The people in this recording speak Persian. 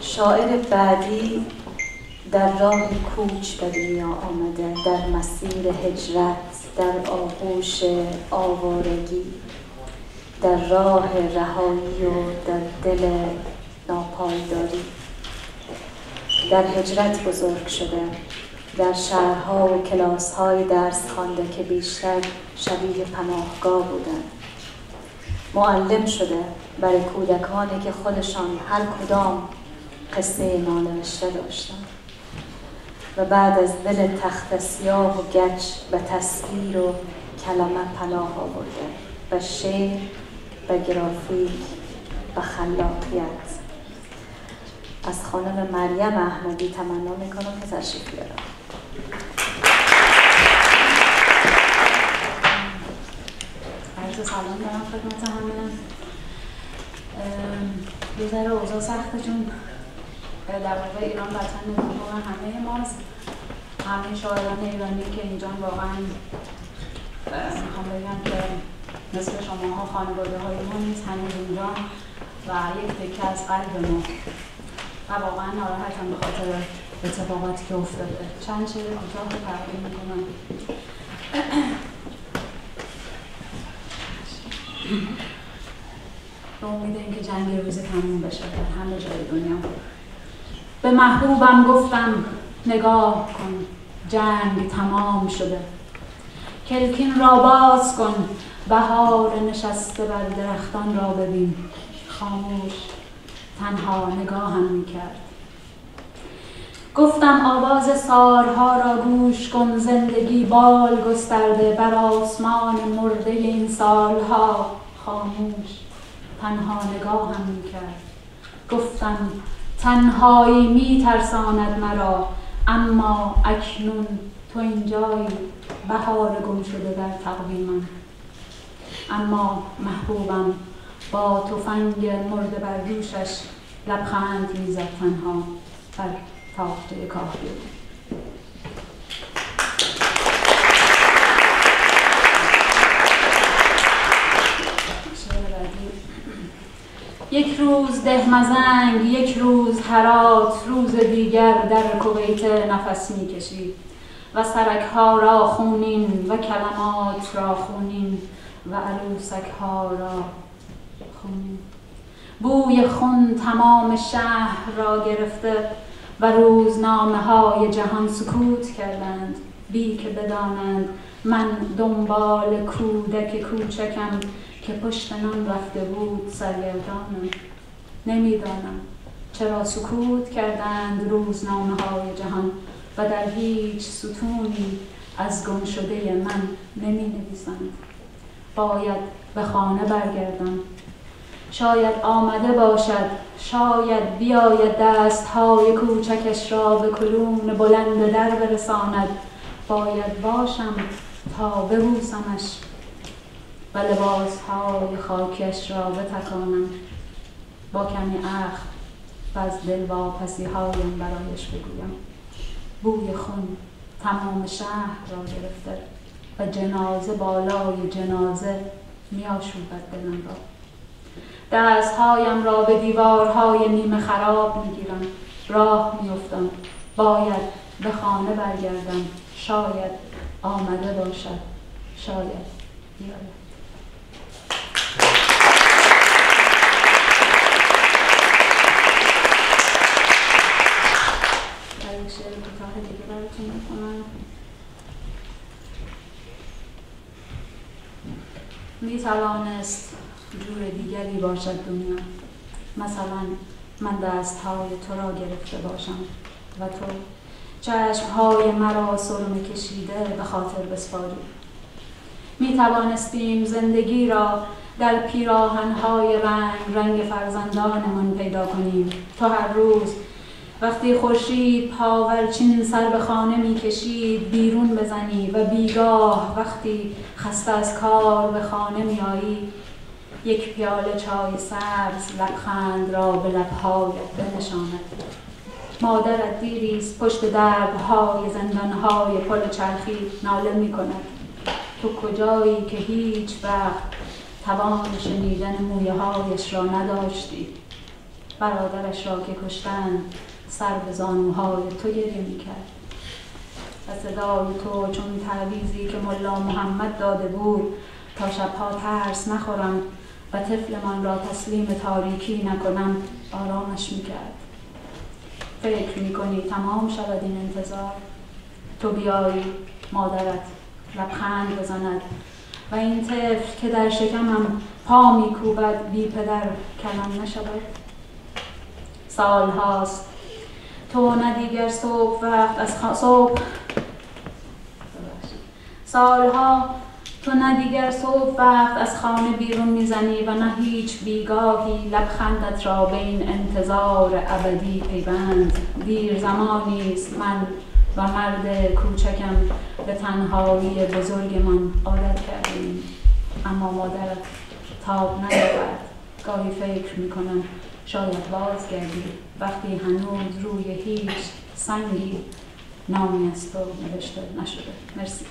شاعر بعدی در راه کوچ به دنیا آمده، در مسیر هجرت، در آغوش آوارگی، در راه رهایی و در دل ناپایداری. در هجرت بزرگ شده، در شهرها و کلاس‌های درس خوانده که بیشتر شبیه پناهگاه بودند. معلم شده برای کودکانی که خودشان هر کدام قصه نانوشته داشتند و بعد از دل تخت سیاه و گچ به تصویر و کلمه پناه آورده، به شعر، به گرافیک، به خلاقیت. از خانم مریم احمدی تمنا میکنم که تشریف بیارم. عرض سلام دارم خدمت همه. یه ذره اوضاع سخته چون در واقع ایران وطن دوم همه ماست. همه شاعران ایرانی که اینجا واقعا میخوام بگم که مثل شماها خانواده های ما نیست، هنوز اینجا و یک تکه از قلب ما و واقعا ناراحتم به خاطر اتفاقاتی که افتاده. چند شعر کوتاه رو تقدیم میکنم. به امید اینکه جنگ روز تموم بشه در همه جای دنیا. به محبوبم گفتم نگاه کن، جنگ تمام شده. کلکین را باز کن، بهار نشسته بر درختان را ببین. خاموش تنها نگاهم میکرد. گفتم آواز سارها را گوش کن، زندگی بال گسترده بر آسمان مرده این سالها. خاموش تنها نگاهم میکرد. گفتم تنهایی میترساند مرا، اما اکنون تو اینجایی، بهار گم شده در تقویمم. اما محبوبم با تفنگ مرده بر دوشش لبخند میزد تنها بر تاخته کاهگلی. یک روز دهمزنگ، یک روز هرات، روز دیگر در کویت نفس میکشید و سرک‌ها را خونین و کلمات را خونین و عروسک‌ها را خونین. بوی خون تمام شهر را گرفته و روزنامه‌های جهان سکوت کردند، بی که بدانند من دنبال کودک کوچکم که پشت نان رفته بود سرگردانم. نمیدانم چرا سکوت کردند روزنامه‌های جهان و در هیچ ستونی از گم شده من نمی نویسند. باید به خانه برگردم. شاید آمده باشد، شاید بیاید دستهای کوچکش را به کلون بلند در برساند. باید باشم تا ببوسمش و لباسهای خاکش را بتکانم. با کمی اخم و از دلواپسی‌هایم برایش بگویم. بوی خون تمام شهر را گرفته و جنازه بالای جنازه می‌آشوبد دلم را. دستهایم را به دیوارهای نیمه خراب می‌گیرم، راه می‌افتم. باید به خانه برگردم. شاید آمده باشد، شاید بیاید. یک شعر کوتاه دیگه براتون می‌خونم. می‌توانست جور دیگری باشد دنیا. مثلا من دست‌های تو را گرفته باشم و تو چشم‌های مرا سرمه کشیده به خاطر بسپاری. می‌توانستیم زندگی را در پیراهن‌های رنگ فرزندانمان پیدا کنیم. تو هر روز وقتی خورشید پاورچین سر به خانه می‌کشید بیرون بزنی و بیگاه وقتی خسته از کار به خانه می‌آیی یک پیاله چای سبز لبخند را به لب‌هایت بنشاند. مادرت دیریست پشت درب‌های زندان‌های پل چرخی ناله می‌کند. تو کجایی که هیچ وقت توان شنیدن مویه‌هایش را نداشتی؟ برادرش را که کشتند سر به زانوهای تو گریه میکرد و صدای تو چون تعویضی که ملا محمد داده بود تا شبها ترس نخورم و طفلمان را تسلیم تاریکی نکنم آرامش میکرد. فکر میکنی تمام شود این انتظار؟ تو بیایی مادرت لبخند بزند و این طفل که در شکمم پا میکوبد بی پدر کلام نشود؟ سال هاست تو نه دیگر صبح وقت از سالها تو نه دیگر صبح وقت از خانه بیرون میزنی و نه هیچ بیگاهی لبخندت را به این انتظار ابدی پیوند. دیر زمانی است من و مرد کوچکم به تنهایی بزرگمان عادت کردیم، اما مادرت تاب نیاورد. گاهی فکر میکنم شاید بازگردی وقتی هنوز روی هیچ سنگی نامی از تو نوشته نشده. مرسی.